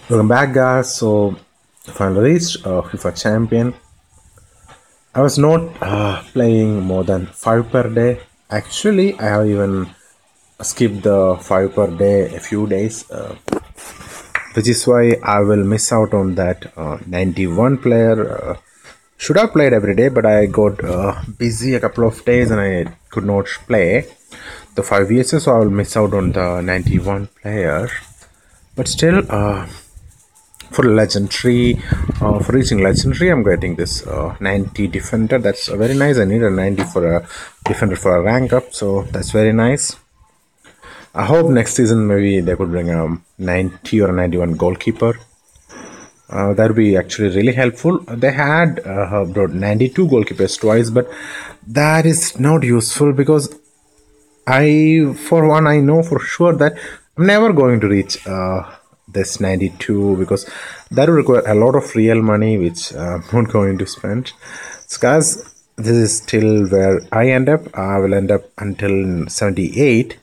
Welcome back, guys. So, finally reached FIFA champion. I was not playing more than 5 per day. Actually, I have even skipped the 5 per day a few days, which is why I will miss out on that 91 player. Should have played every day, but I got busy a couple of days and I could not play the 5 years, so I will miss out on the 91 player. But still, for legendary, for reaching legendary, I'm getting this 90 defender. That's very nice. I need a 90 for a defender for a rank up, so that's very nice. I hope next season maybe they could bring a 90 or a 91 goalkeeper. That would be actually really helpful. They had brought 92 goalkeepers twice, but that is not useful because for one, I know for sure that I'm never going to reach this 92 because that will require a lot of real money, which I'm not going to spend. So, guys, this is still where I end up. I will end up until 78.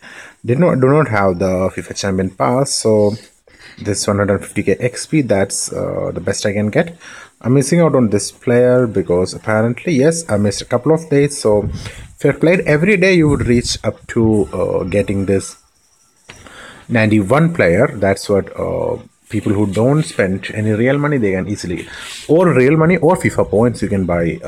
Do not have the FIFA Champion Pass, so this 150k XP, that's the best I can get. I'm missing out on this player because apparently, yes, I missed a couple of days. So if you played every day, you would reach up to getting this 91 player. That's what people who don't spend any real money, they can easily, or real money or FIFA points, you can buy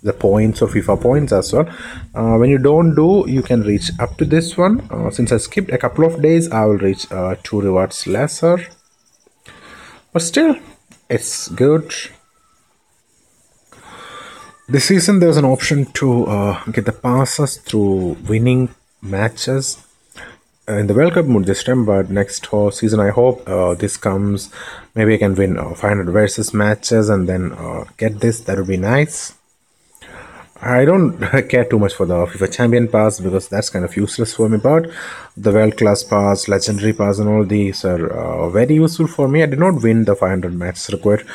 the points or FIFA points as well. When you don't do, you can reach up to this one. Since I skipped a couple of days, I will reach 2 rewards lesser, but still it's good. This season there's an option to get the passes through winning matches in the World Cup mode this time, but next season I hope this comes. Maybe I can win 500 versus matches and then get this. That would be nice. I don't care too much for the FIFA Champion Pass because that's kind of useless for me, but the World Class Pass, Legendary Pass and all these are very useful for me. I did not win the 500 matches required.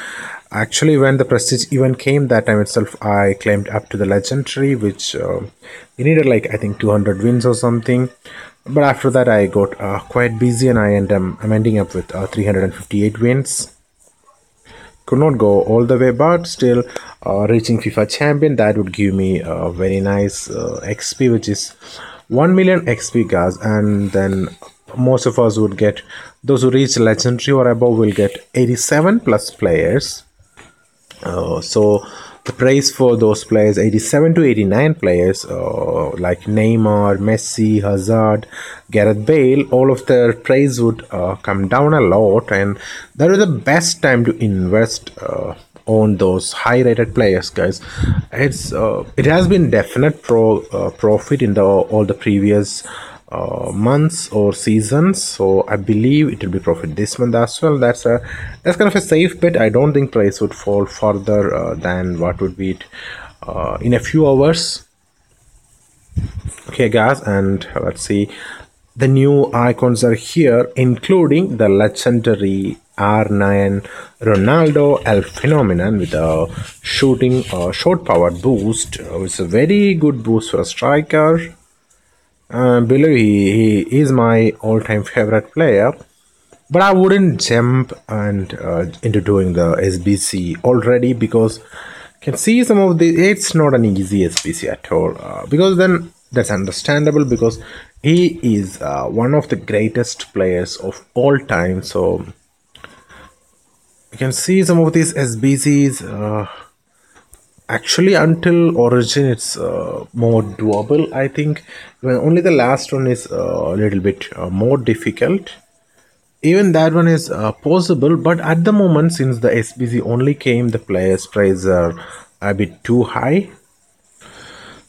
Actually, when the Prestige event came, that time itself, I claimed up to the Legendary, which you needed like, I think, 200 wins or something. But after that, I got quite busy and I'm ending up with 358 wins. Could not go all the way, but still reaching FIFA champion, that would give me a very nice XP, which is 1 million XP, guys. And then most of us would get, those who reach legendary or above will get 87 plus players. So the price for those players, 87 to 89 players, like Neymar, Messi, Hazard, Gareth Bale, all of their price would come down a lot, and that is the best time to invest on those high rated players, guys. It has been definite profit in all the previous months or seasons, so I believe it will be profit this month as well. That's kind of a safe bet. I don't think price would fall further than what would be it in a few hours. Okay, guys, and let's see, the new icons are here, including the legendary R9 Ronaldo El Phenomenon with a shooting short power boost. It's a very good boost for a striker. Believe he is my all-time favorite player, but I wouldn't jump and into doing the SBC already because you can see some of the, it's not an easy SBC at all, because then that's understandable because he is one of the greatest players of all time. So you can see some of these SBCs. Actually, until Origin, it's more doable, I think. Only the last one is a little bit more difficult. Even that one is possible, but at the moment, since the SBC only came, the players' price are a bit too high.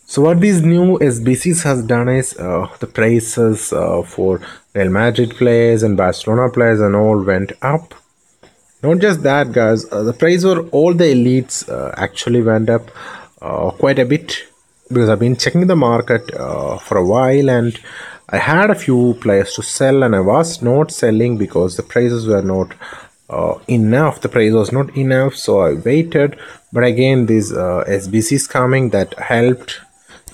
So what these new SBCs has done is the prices for Real Madrid players and Barcelona players and all went up. Not just that, guys, the price for all the elites actually went up quite a bit, because I've been checking the market for a while and I had a few players to sell and I was not selling because the prices were not enough. The price was not enough, so I waited. But again, these SBCs coming, that helped.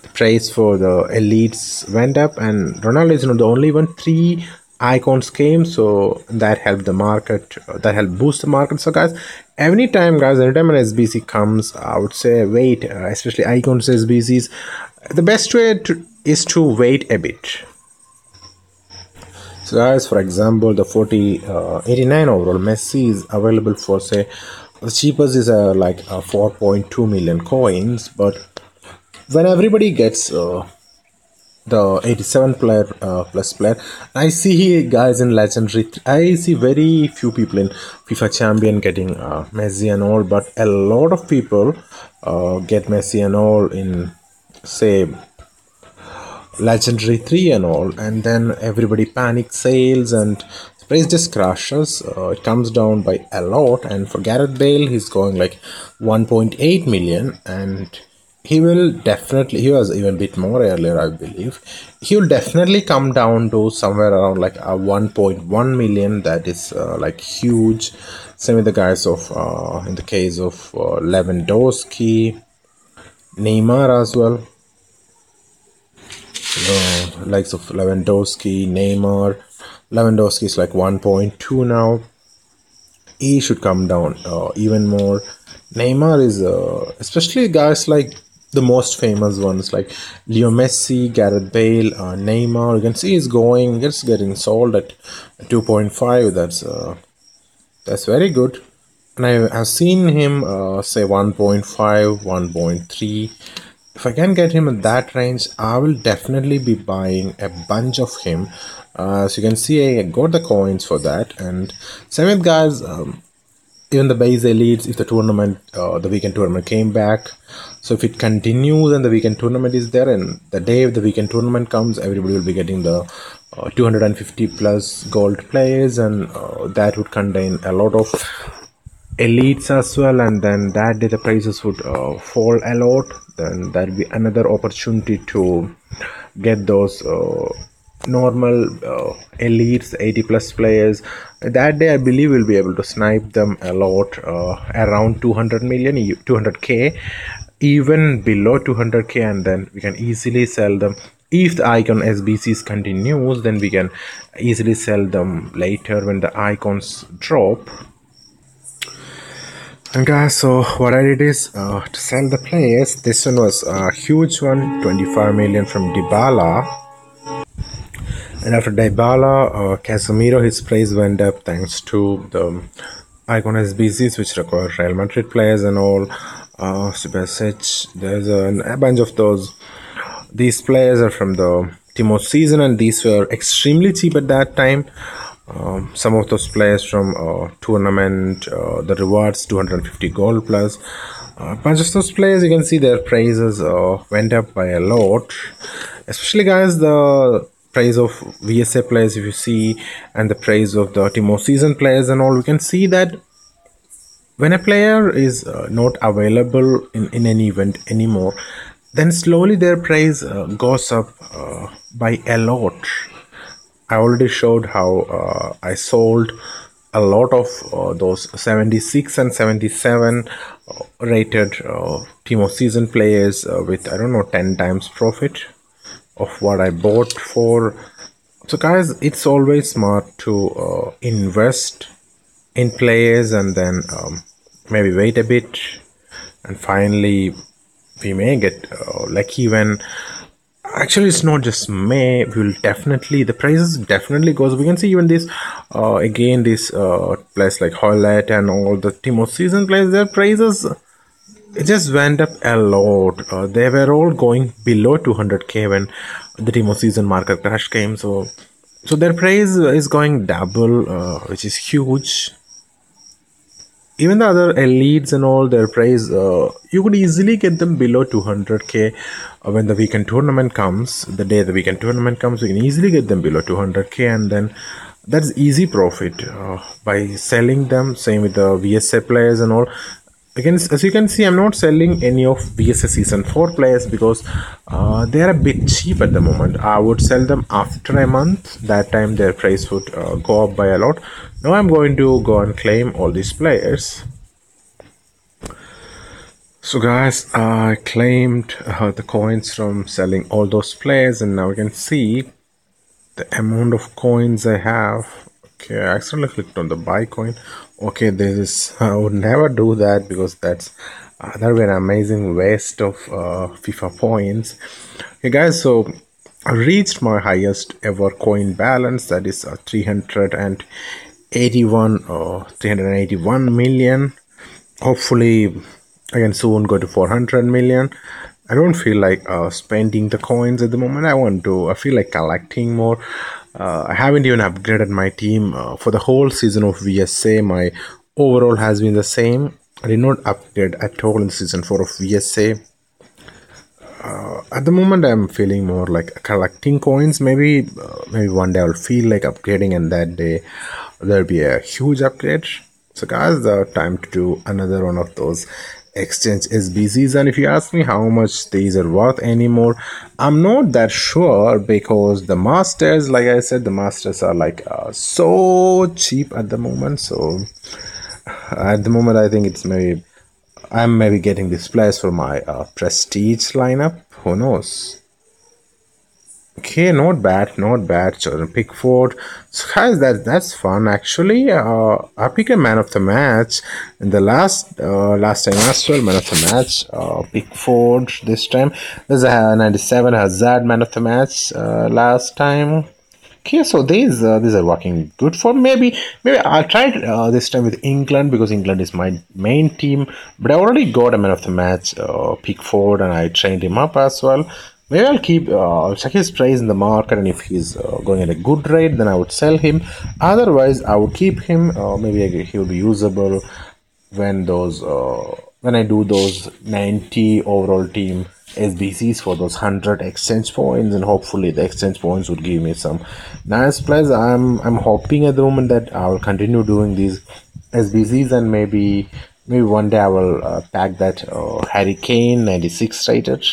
The price for the elites went up, and Ronaldo is not the only one. 3 icons came, so that helped the market, that helped boost the market. So guys, anytime an SBC comes, I would say wait, especially icons SBCs, the best way is to wait a bit. So guys, for example, the 89 overall Messi is available for, say, the cheapest is like 4.2 million coins, but when everybody gets the 87 player plus player, I see guys in legendary, I see very few people in FIFA champion getting Messi and all, but a lot of people get Messi and all in, say, legendary 3 and all, and then everybody panic sales and the price just crashes. It comes down by a lot, and for Gareth Bale he's going like 1.8 million, and he will definitely, he was even a bit more earlier I believe, he will definitely come down to somewhere around like a 1.1 million. That is like huge. Same with the guys of in the case of Lewandowski, Neymar as well, likes of Lewandowski, Neymar. Lewandowski is like 1.2 now. He should come down even more. Neymar is, especially guys like the most famous ones like Leo Messi, Gareth Bale, Neymar. You can see he's going, it's getting sold at 2.5. That's very good. And I've seen him say 1.5, 1.3. If I can get him in that range, I will definitely be buying a bunch of him. As you can see, I got the coins for that. And same with guys, even the base elites, if the tournament, the weekend tournament came back. So if it continues and the weekend tournament is there, and the day the weekend tournament comes, everybody will be getting the 250 plus gold players, and that would contain a lot of elites as well, and then that day the prices would fall a lot. Then there will be another opportunity to get those normal elites, 80 plus players. That day I believe we'll be able to snipe them a lot, around 200 million, 200k, even below 200k, and then we can easily sell them. If the icon SBCs continues, then we can easily sell them later when the icons drop. And guys, so what I did is to sell the players. This one was a huge one, 25 million from Dybala. And after Dybala, Casemiro, his price went up thanks to the icon SBCs, which require Real Madrid players and all. Subasic, there's a bunch of those. These players are from the Timo season, and these were extremely cheap at that time. Some of those players from tournament, the rewards 250 gold plus. A bunch of those players, you can see their prices went up by a lot. Especially guys, the price of VSA players, if you see, and the price of the Timo season players and all, we can see that when a player is not available in an event anymore, then slowly their price goes up by a lot. I already showed how I sold a lot of those 76 and 77 rated Timo season players with, I don't know, 10 times profit of what I bought for. So guys, it's always smart to invest in players and then maybe wait a bit, and finally we may get lucky when actually it's not just may, we will definitely, the prices definitely goes. We can see even this again this players like Hoylett and all the Timo season players, their prices, it just went up a lot. They were all going below 200k when the Timo season market crash came. So their price is going double, which is huge. Even the other elites and all, their price, you could easily get them below 200k when the weekend tournament comes. The day the weekend tournament comes, we can easily get them below 200k, and then that's easy profit by selling them. Same with the VSA players and all. Again, as you can see, I'm not selling any of VSA season 4 players because they are a bit cheap at the moment. I would sell them after a month. That time their price would go up by a lot. Now I'm going to go and claim all these players. So guys, I claimed the coins from selling all those players, and now you can see the amount of coins I have. Okay, I accidentally clicked on the buy coin. Okay, this is I would never do that because that would be an amazing waste of FIFA points. Okay, guys, so I reached my highest ever coin balance, that is 381 million. Hopefully I can soon go to 400 million. I don't feel like spending the coins at the moment. I feel like collecting more. I haven't even upgraded my team for the whole season of VSA. My overall has been the same. I did not upgrade at all in season 4 of VSA. At the moment I'm feeling more like collecting coins. Maybe one day I'll feel like upgrading, and that day there'll be a huge upgrade. So guys, the time to do another one of those exchange SBCs. And if you ask me how much these are worth anymore, I'm not that sure, because the masters, like I said, the masters are like so cheap at the moment. So at the moment I think I'm maybe getting this place for my prestige lineup. Who knows? Okay, not bad, not bad. Chosen Pickford. So guys, that's fun actually. I picked a man of the match in the last time as well. Man of the match, Pickford this time. There's a 97 Hazard man of the match last time. Okay, so these are working good for maybe I'll try it this time with England, because England is my main team. But I already got a man of the match, Pickford, and I trained him up as well. Maybe I'll check his price in the market, and if he's going at a good rate, then I would sell him. Otherwise, I would keep him. Maybe he will be usable when I do those 90 overall team SBCs for those 100 exchange points, and hopefully the exchange points would give me some nice plays. I'm hoping at the moment that I will continue doing these SBCs, and maybe one day I will pack that Harry Kane 96 rated.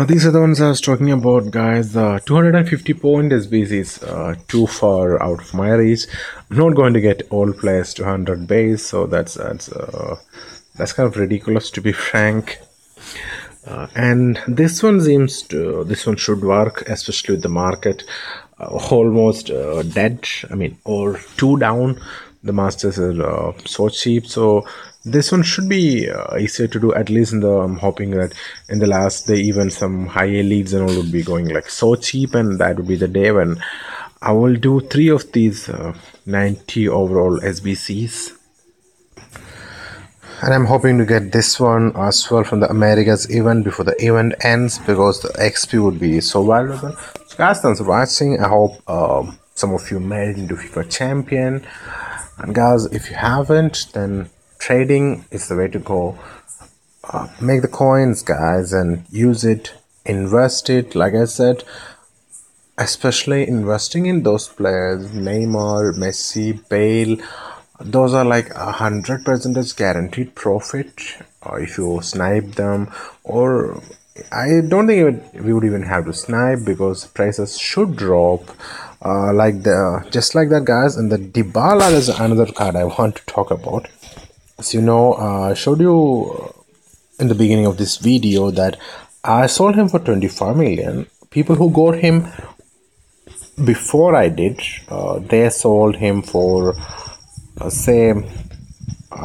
These are the ones I was talking about, guys. The 250 point SBC is too far out of my reach. I'm not going to get all players to 100 base, so that's kind of ridiculous, to be frank. And this one should work, especially with the market almost dead. I mean, or two down. The masters are so cheap, so this one should be easier to do. At least I'm hoping that in the last day, even some higher leagues and all would be going like so cheap, and that would be the day when I will do 3 of these 90 overall SBCs. And I'm hoping to get this one as well from the Americas event before the event ends, because the XP would be so valuable. So guys, thanks for watching. I hope some of you made it into FIFA champion. And guys, if you haven't, then trading is the way to go. Make the coins, guys, and use it, invest it. Like I said, especially investing in those players, Neymar, Messi, Bale, those are like 100% guaranteed profit if you snipe them. Or I don't think we would even have to snipe, because prices should drop just like that, guys. And the Dybala is another card I want to talk about. As you know, I showed you in the beginning of this video that I sold him for 25 million. People who got him before I did, they sold him for I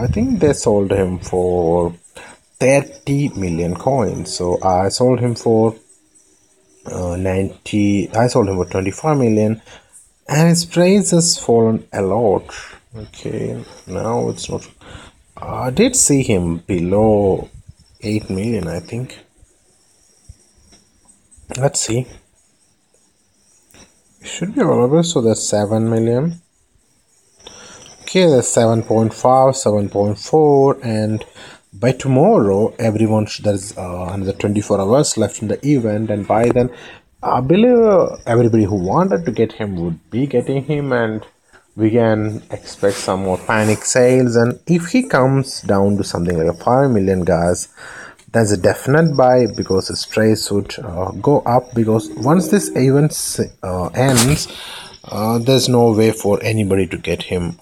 think they sold him for 30 million coins. So I sold him for 90. I sold him for 25 million, and his price has fallen a lot. Okay, now it's not. I did see him below 8 million, I think. Let's see. It should be available, so that's 7 million. Okay, that's 7.5, 7.4, and by tomorrow, there's another 24 hours left in the event, and by then, I believe everybody who wanted to get him would be getting him, and we can expect some more panic sales. And if he comes down to something like a 5 million, guys, that's a definite buy, because his price would go up, because once this event ends, there's no way for anybody to get him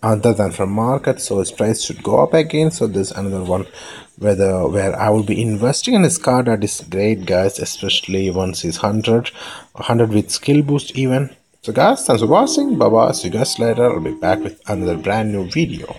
other than from market, so his price should go up again. So there's another one where I will be investing in his card that is great, guys, especially once he's 100 with skill boost even. So guys, thanks for watching. Bye bye. See you guys later. I'll be back with another brand new video.